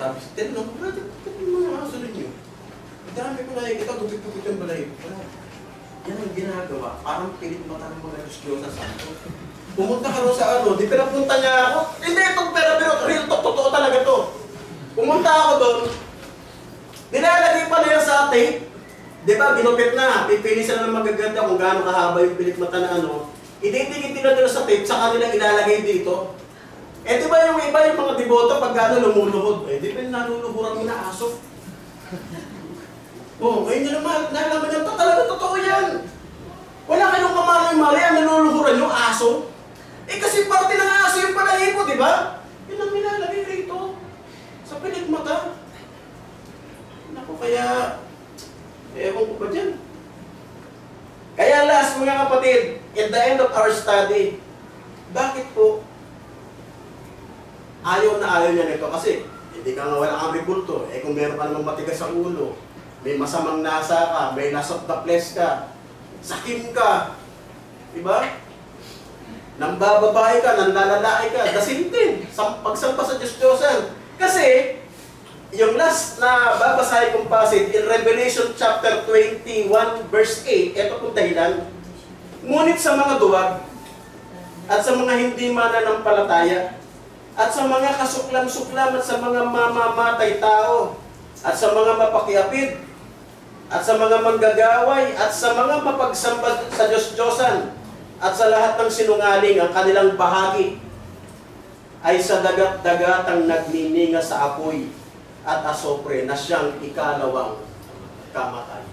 Sabi sa tinanong ko, brother, bakit yung mga aso ninyo? Ang dami ko nakikita, tupit-tupit yung balay. Yan ang ginagawa, parang pilit mata ng mga Diyos sa santo. Pumunta ka rin sa ano, di pinapunta niya ako. Hindi, itong pero real talk, totoo talaga to. Pumunta ako doon, nilalagay pa na yan sa tape. Di ba, ginupit na, pipili sila ng magaganda kung gaano kahaba yung pilit mata na ano. Ididikit nila sa tape, saka nila ilalagay dito. Eh di ba yung iba yung mga deboto pag gano'n lumuluhod? Eh di ba yung naluluhuran mo na aso? Oh, ngayon nyo naman, nalaman nyo, talaga totoo yan. Wala kayong kamali-mali ang naluluhuran yung aso. Eh kasi parte ng aso yung palahipo, di ba? Yun ang nilalagay rito. Sa pilit mata. Naku, kaya, ewan ko ba dyan? Kaya last mga kapatid, at the end of our study, bakit po ayaw na ayaw niya nito? Kasi hindi ka nga wala kang ribulto. Eh kung meron ka namang matigas sa ulo, may masamang nasa ka, may nasot na flesh ka, sakim ka, diba? Nang bababae ka, nang lalalae ka, dasintin, pagsampa sa Diyos-Diyosan. Kasi, yung last na babasahin kong passage in Revelation chapter 21 verse 8, ito pong dahilan. Ngunit sa mga duwag, at sa mga hindi mananampalataya, at sa mga kasuklam-suklam, at sa mga mamamatay tao, at sa mga mapakiapid, at sa mga manggagaway, at sa mga mapagsamba sa Diyos-Diyosan, at sa lahat ng sinungaling, ang kanilang bahagi ay sa dagat-dagatang nagnininga sa apoy at asopre na siyang ikalawang kamatay.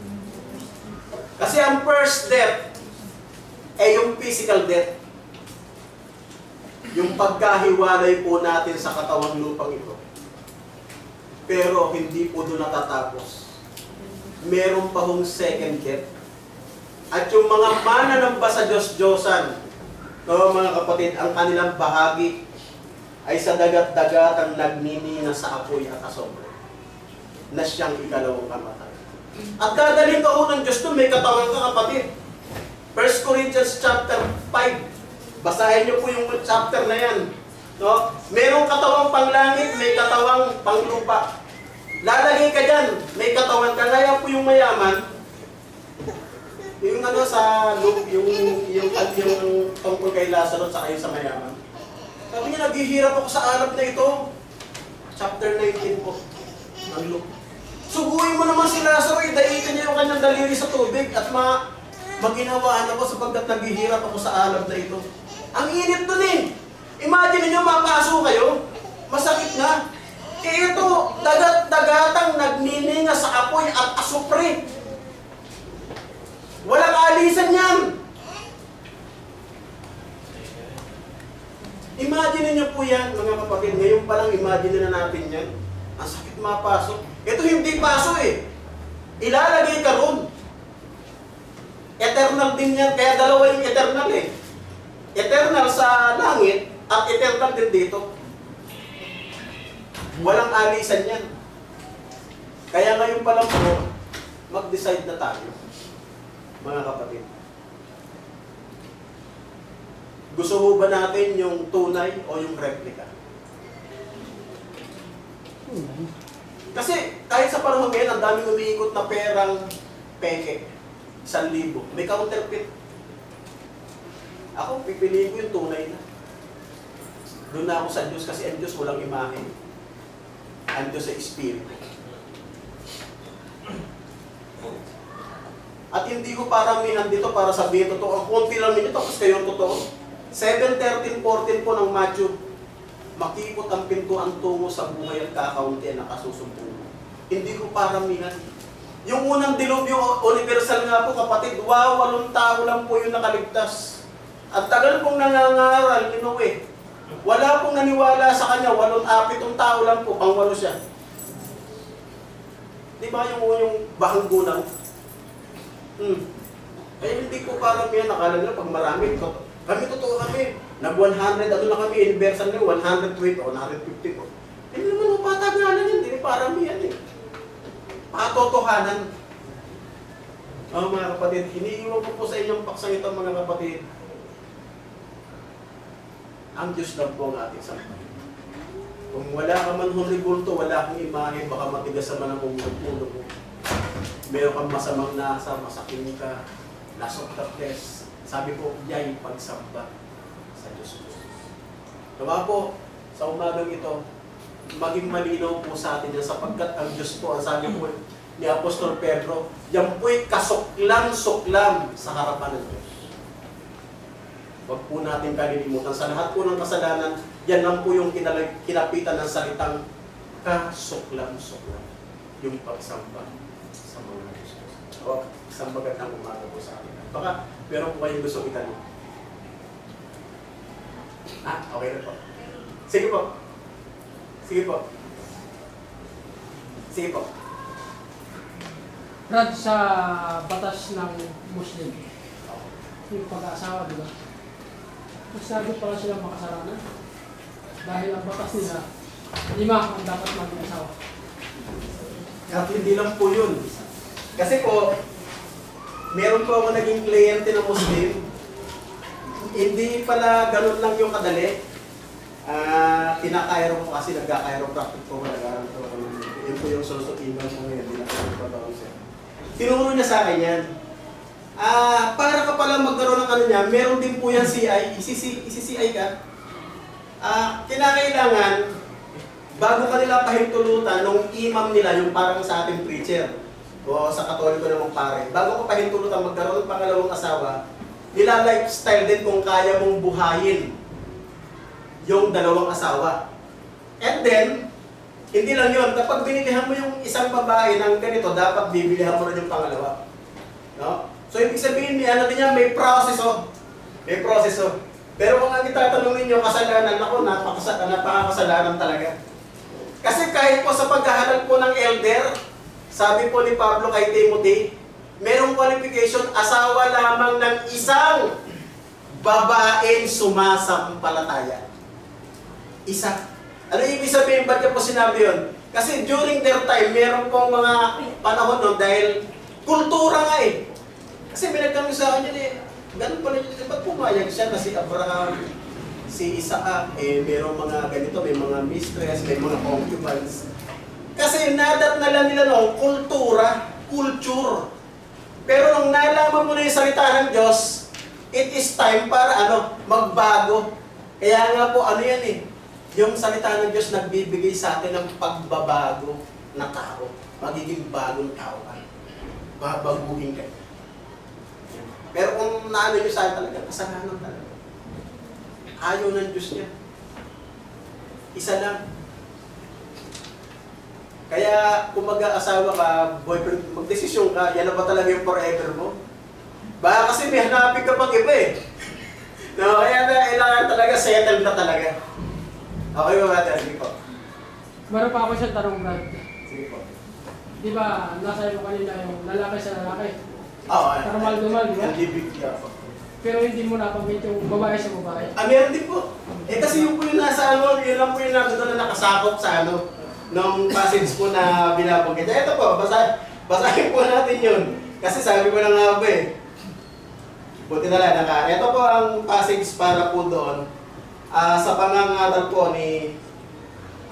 Kasi ang first death ay yung physical death. Yung pagkahiwalay po natin sa katawang lupang ito. Pero hindi po doon natatapos. Meron pa hong second death. At yung mga mananamba sa Diyos-Diyosan, mga kapatid, ang kanilang bahagi ay sa dagat-dagatang nagninina sa apoy at asombre na siyang ikalawang kamatay. At dadalhin ka ng Diyos doon, may katawan ka kapatid. 1 Corinthians chapter 5. Basahin niyo po yung chapter na yan. No? Merong katawang panglangit, may katawang panglupa. Lalagay ka dyan, may katawan ka. Kaya po yung mayaman, yung ano sa loop, yung tungkol kay Lazaro sa kayo sa mayaman. Sabi niya, naghihirap ako sa alab na ito. Chapter 19 po. Ang loop. Subuhin mo naman si Lazaro, idaitin niya yung kanyang daliri sa tubig at maginawaan ako sapagkat naghihirap ako sa alab na ito. Ang init dun eh. Imagine niyo, mapaso kayo. Masakit na. Eh ito, dagat-dagatang nagnininga sa apoy at asupre. Walang alisan yan. Imagine niyo po yan, mga kapatid. Ngayon pa lang, imagine na natin yan. Ang sakit mapasok. Ito hindi paso eh. Ilalagay ka ron. Eternal din yan. Kaya dalawa yung eternal eh. Eternal sa langit at eternal din dito. Walang alisan yan. Kaya ngayon pa lang po, mag-decide na tayo, mga kapatid. Gusto mo ba natin yung tunay o yung replica? Kasi kahit sa panahon ngayon, ang daming umiikot na perang peke. 1,000. May counterfeit. Ako, pipiliin ko yung tunay na. Doon na ako sa Diyos kasi ang Diyos walang imahe. Ang Diyos sa Espiritu. At hindi ko paramihan dito para sabihin totoo. Ang konti lang nito, tapos kayo ang totoo. 7:13-14 po ng Matthew. Makikot ang pintuan tungo sa buhay at kakaunti ang nakasusumpong. Hindi ko paramihan. Yung unang dilubyo, universal nga po kapatid, 8 tao lang po yung nakaligtas. At tagal pong nangangaral ni Noe. Wala pong naniwala sa kanya, 7 tao lang po, pang-8 siya. Di ba yung bahang gunaw? Eh hindi ko paramihan, nakala nila pag marami, kami totoo kami. Nag-100, ano na kami, inversan nyo, 120 o 150 po. Hindi naman patagalan yan, hindi paramihan eh. Patotohanan. Mga kapatid, iniiwan ko po sa inyong paksang ito mga kapatid. Ang Diyos lang po ang ating sampay. Kung wala ka man huli bulto, wala kang imahe, baka matigas naman ang ulo mo. Meron kang masamang nasa, masakin ka, lasok taples. Sabi ko, yay, pagsamba sa Diyos ko. Diba po, sa umagang ito, maging malinaw po sa atin yan sapagkat ang Diyos po, ang sabi po ni Apostol Pedro, yan po'y kasuklam-suklam sa harapan ng Diyos. Huwag po natin kalilimutan. Sa lahat po ng kasalanan, yan lang po yung kinapitan ng salitang kasuklam-suklam. Yung pagsamba sa mga Diyos. O, isang magandang umaga po sa atin. Baka meron po kayong gusto itanong. Okay na po. Sige po. Sige po. Sige po. Brad, sa batas ng Muslim, yung pag-aasawa, di ba? Masyado pala silang makasalanan. Dahil ang batas nila, 5 ang dapat maging asawa. At hindi lang po yun. Kasi po, meron po ako naging kliyente na Muslim. Hindi pala ganun lang yung kadali. Kinakairo ko kasi nagka-chiropractic po. Yun po yung susutingan ko ngayon. Tinuro niya sa akin yan. Para ka pala magkaroon ng ano niya, meron din po yan CI, isi-CI ka. Kinakailangan, bago ka nila pahintulutan, nung imam nila, yung parang sa ating preacher, o sa katoliko namang pare, bago ka pahintulutan magkaroon ng pangalawang asawa, nila lifestyle din kung kaya mong buhayin yung dalawang asawa. And then, hindi lang yun, kapag binilihan mo yung isang babae ng ganito, dapat bibilihan mo rin yung pangalawa. No? So, ibig sabihin niya, ano din yan, may proseso. May proseso. Pero kung ang itatanungin nyo, kasalanan, ako, napakakasalanan talaga. Kasi kahit po sa paghahalal po ng elder, sabi po ni Pablo kay Timothy, merong qualification, asawa lamang ng isang babaeng sumasampalataya. Isa. Ano ibig sabihin, ba't niya po sinabi yun? Kasi during their time, meron pong mga panahon no, dahil kultura nga eh. Kasi binagkami sa akin yun eh, ganun pa rin, ba't pumayag siya na si Abraham, si Isaac, merong mga ganito, may mga mistress, may mga concubines. Kasi nadatnala nila noong kultura, culture. Pero nung nalaman mo na yung salita ng Diyos, it is time para magbago. Kaya nga po, yan eh, yung salita ng Diyos nagbibigay sa atin ng pagbabago na tao. Magiging bagong tao ka. Babaguhin ka. Pero kung naano nyo sa akin talaga, kasalanan talaga. Ayaw ng Diyos niya. Isa lang. Kaya kung mag-aasawa ka, boyfriend, magdesisyon ka, yan na ba talaga yung forever mo? Baka kasi may hanapin ka pang iba eh. No, kaya kailangan talaga, settle na talaga. Okay ba ba? Sige po. Meron pa ako siyang tanong, Brad. Sige po. Di ba, nasa iyo kanina yung lalaki sa lalaki? Oo. Normal, di ba? LGBT ako. Pero hindi mo napanggit yung babae sa babae. Meron din po. Kasi yung po yung nasa yun lang po yung nasa na nakasakop sa nung passage po na binabanggit. Ito po, basahin po natin yun. Kasi sabi ko na nga po eh. Buti na lang, ito po ang passage para po doon. Sa pangangaral po ni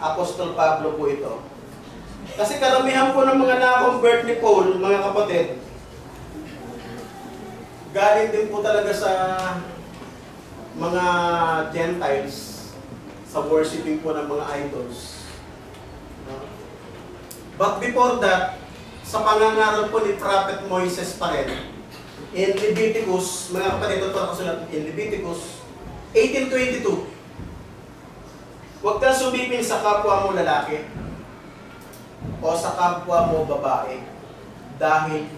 Apostol Pablo po ito. Kasi karamihan po ng mga na-convert ni Paul, mga kapatid, galing din po talaga sa mga Gentiles, sa worshiping po ng mga idols. But before that, sa pangangaral po ni Prophet Moises pa rin, in Leviticus, mga kapatid, ito po nakasulat, in Leviticus 18:22, huwag kang sumipin sa kapwa mo lalaki o sa kapwa mo babae dahil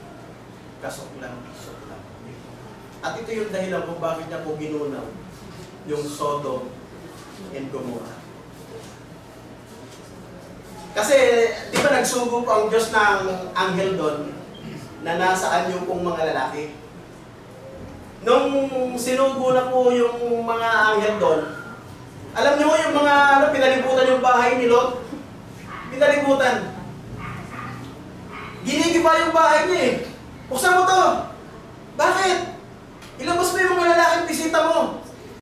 kasuklam. At ito yung dahilan kung bakit niya po ginunaw yung Sodom and Gomorrah. Kasi, di ba nagsugo po ang Diyos ng anghel doon na nasaan yung pong mga lalaki? Nung sinugo na po yung mga anghel doon, alam niyo yung mga pinalibutan yung bahay ni Lot? Pinalibutan. Ginigiba yung bahay niya eh. Buksan mo to. Bakit? Ilabas mo yung mga lalaking bisita mo.